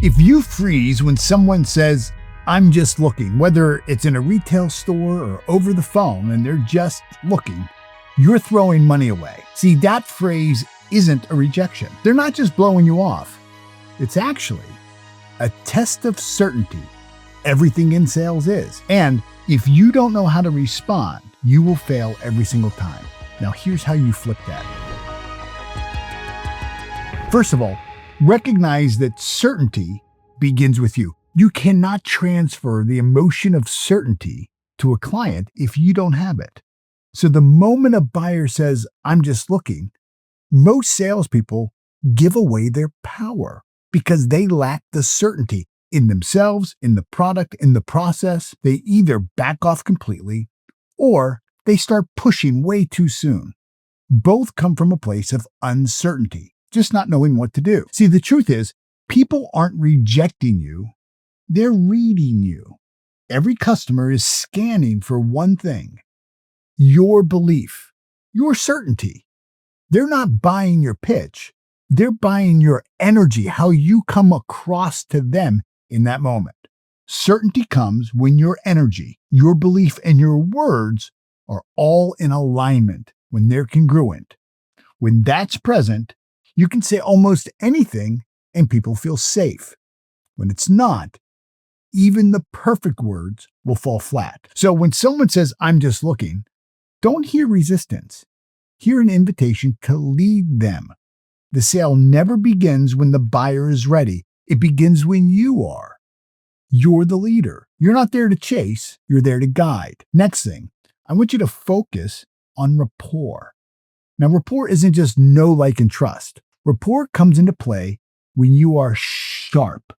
If you freeze when someone says, I'm just looking, whether it's in a retail store or over the phone and they're just looking, you're throwing money away. See, that phrase isn't a rejection. They're not just blowing you off. It's actually a test of certainty. Everything in sales is. And if you don't know how to respond, you will fail every single time. Now, here's how you flip that. First of all, recognize that certainty begins with you. You cannot transfer the emotion of certainty to a client if you don't have it. So the moment a buyer says, I'm just looking, most salespeople give away their power because they lack the certainty in themselves, in the product, in the process. They either back off completely or they start pushing way too soon. Both come from a place of uncertainty, just not knowing what to do. See, the truth is, people aren't rejecting you. They're reading you. Every customer is scanning for one thing: your belief, your certainty. They're not buying your pitch. They're buying your energy, how you come across to them in that moment. Certainty comes when your energy, your belief, and your words are all in alignment, when they're congruent. When that's present, you can say almost anything and people feel safe. When it's not, even the perfect words will fall flat. So when someone says, I'm just looking, don't hear resistance. Hear an invitation to lead them. The sale never begins when the buyer is ready. It begins when you are. You're the leader. You're not there to chase. You're there to guide. Next thing, I want you to focus on rapport. Now, rapport isn't just know, like, and trust. Rapport comes into play when you are sharp,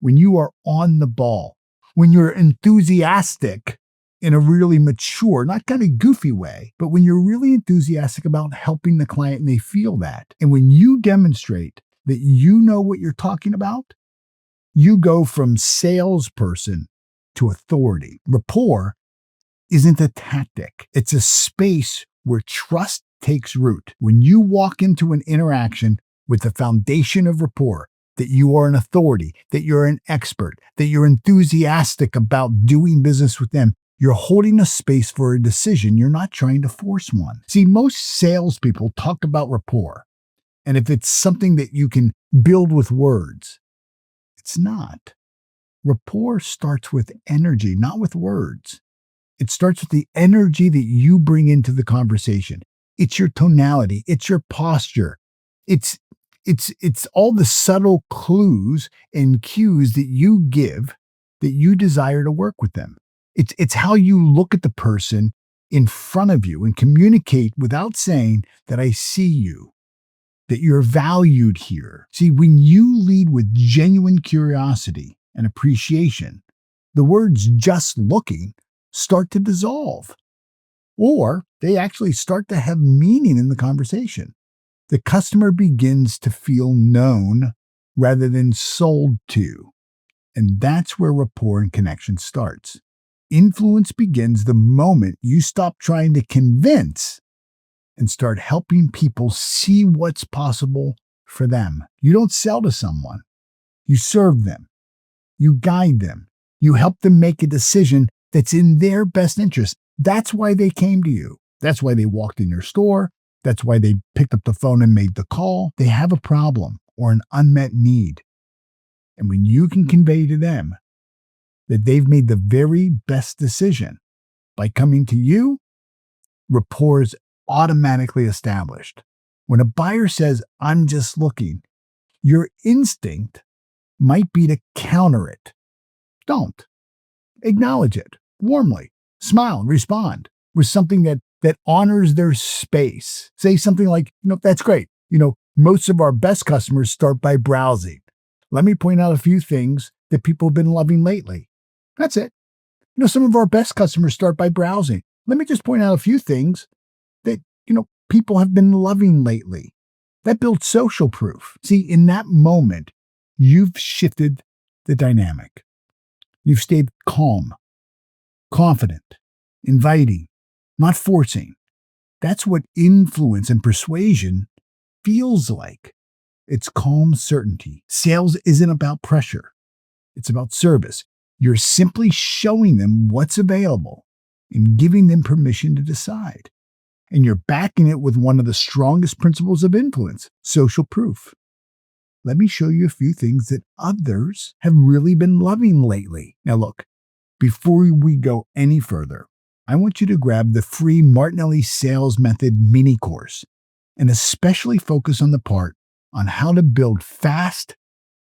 when you are on the ball, when you're enthusiastic in a really mature, not kind of goofy way, but when you're really enthusiastic about helping the client and they feel that. And when you demonstrate that you know what you're talking about, you go from salesperson to authority. Rapport isn't a tactic. It's a space where trust takes root. When you walk into an interaction with the foundation of rapport, that you are an authority, that you're an expert, that you're enthusiastic about doing business with them, you're holding a space for a decision. You're not trying to force one. See, most salespeople talk about rapport, and if it's something that you can build with words, it's not. Rapport starts with energy, not with words. It starts with the energy that you bring into the conversation. It's your tonality. It's your posture. It's all the subtle clues and cues that you give that you desire to work with them. It's how you look at the person in front of you and communicate without saying that I see you, that you're valued here. See, when you lead with genuine curiosity and appreciation, the words just looking start to dissolve, or they actually start to have meaning in the conversation. The customer begins to feel known rather than sold to. And that's where rapport and connection starts. Influence begins the moment you stop trying to convince and start helping people see what's possible for them. You don't sell to someone. You serve them. You guide them. You help them make a decision that's in their best interest. That's why they came to you. That's why they walked in your store. That's why they picked up the phone and made the call. They have a problem or an unmet need. And when you can convey to them that they've made the very best decision by coming to you, rapport is automatically established. When a buyer says, I'm just looking, your instinct might be to counter it. Don't. Acknowledge it warmly. Smile, respond with something that honors their space. Say something like, that's great. Most of our best customers start by browsing. Let me point out a few things that people have been loving lately. That's it. Some of our best customers start by browsing. Let me just point out a few things that, people have been loving lately. That builds social proof. See, in that moment, you've shifted the dynamic. You've stayed calm, confident, inviting, not forcing. That's what influence and persuasion feels like. It's calm certainty. Sales isn't about pressure. It's about service. You're simply showing them what's available and giving them permission to decide. And you're backing it with one of the strongest principles of influence, social proof. Let me show you a few things that others have really been loving lately. Now, look, before we go any further, I want you to grab the free Martinelli Sales Method mini course and especially focus on the part on how to build fast,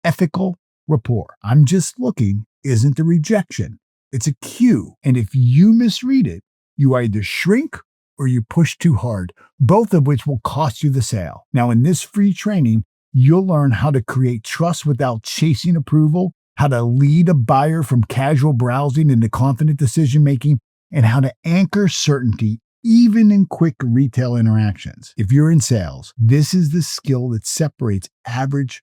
ethical rapport. I'm just looking isn't a rejection. It's a cue. And if you misread it, you either shrink or you push too hard, both of which will cost you the sale. Now, in this free training, you'll learn how to create trust without chasing approval, how to lead a buyer from casual browsing into confident decision-making, and how to anchor certainty even in quick retail interactions. If you're in sales, this is the skill that separates average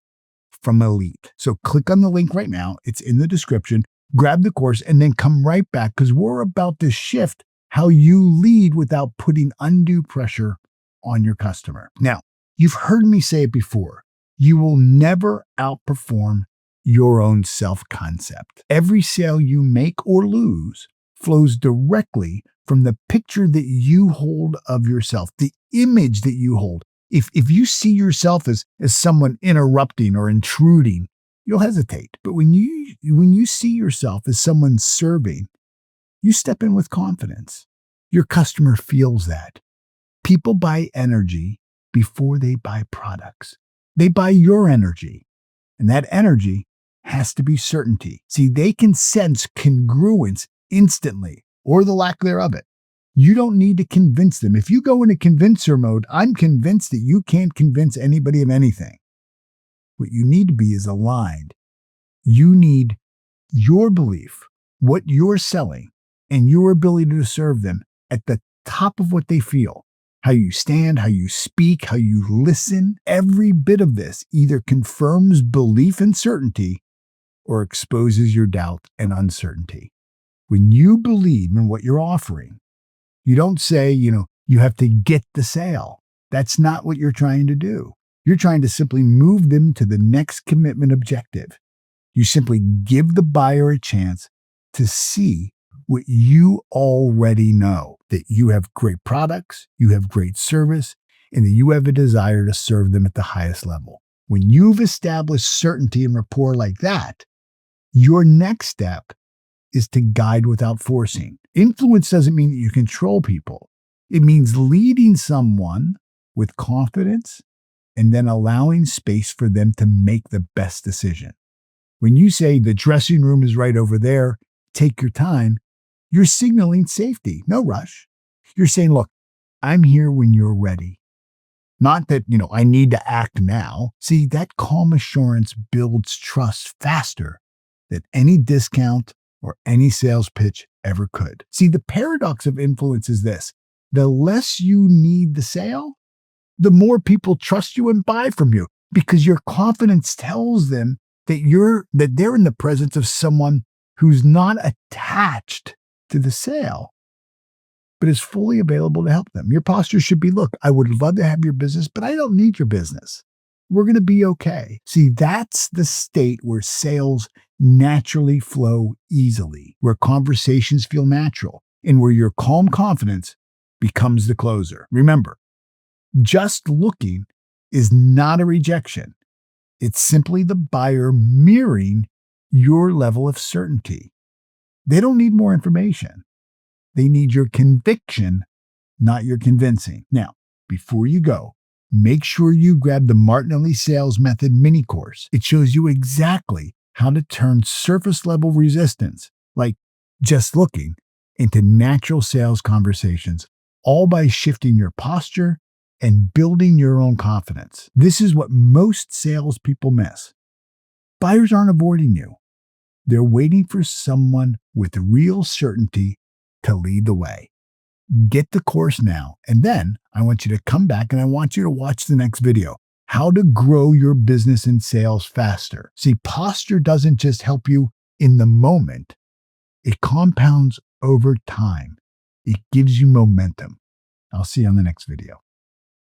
from elite. So click on the link right now. It's in the description. Grab the course and then come right back because we're about to shift how you lead without putting undue pressure on your customer. Now, you've heard me say it before. You will never outperform your own self-concept. Every sale you make or lose flows directly from the picture that you hold of yourself, the image that you hold. If you see yourself as someone interrupting or intruding, you'll hesitate. But when you see yourself as someone serving, you step in with confidence. Your customer feels that. People buy energy before they buy products. They buy your energy, and that energy has to be certainty. See, they can sense congruence instantly, or the lack thereof it. You don't need to convince them. If you go into convincer mode, I'm convinced that you can't convince anybody of anything. What you need to be is aligned. You need your belief, what you're selling, and your ability to serve them at the top of what they feel. How you stand, how you speak, how you listen. Every bit of this either confirms belief and certainty or exposes your doubt and uncertainty. When you believe in what you're offering, you don't say, you have to get the sale. That's not what you're trying to do. You're trying to simply move them to the next commitment objective. You simply give the buyer a chance to see what you already know, that you have great products, you have great service, and that you have a desire to serve them at the highest level. When you've established certainty and rapport like that, your next step is to guide without forcing. Influence doesn't mean that you control people. It means leading someone with confidence and then allowing space for them to make the best decision. When you say the dressing room is right over there, take your time, you're signaling safety, no rush. You're saying, look, I'm here when you're ready. Not that, I need to act now. See, that calm assurance builds trust faster than any discount or any sales pitch ever could. See, the paradox of influence is this. The less you need the sale, the more people trust you and buy from you because your confidence tells them that they're in the presence of someone who's not attached to the sale, but is fully available to help them. Your posture should be, look, I would love to have your business, but I don't need your business. We're going to be okay. See, that's the state where sales naturally flow easily, where conversations feel natural, and where your calm confidence becomes the closer. Remember, just looking is not a rejection. It's simply the buyer mirroring your level of certainty. They don't need more information. They need your conviction, not your convincing. Now, before you go, make sure you grab the Martinelli Sales Method mini course. It shows you exactly how to turn surface level resistance, like just looking, into natural sales conversations, all by shifting your posture and building your own confidence. This is what most salespeople miss. Buyers aren't avoiding you. They're waiting for someone with real certainty to lead the way. Get the course now, and then I want you to come back and I want you to watch the next video. How to grow your business and sales faster. See, posture doesn't just help you in the moment. It compounds over time. It gives you momentum. I'll see you on the next video.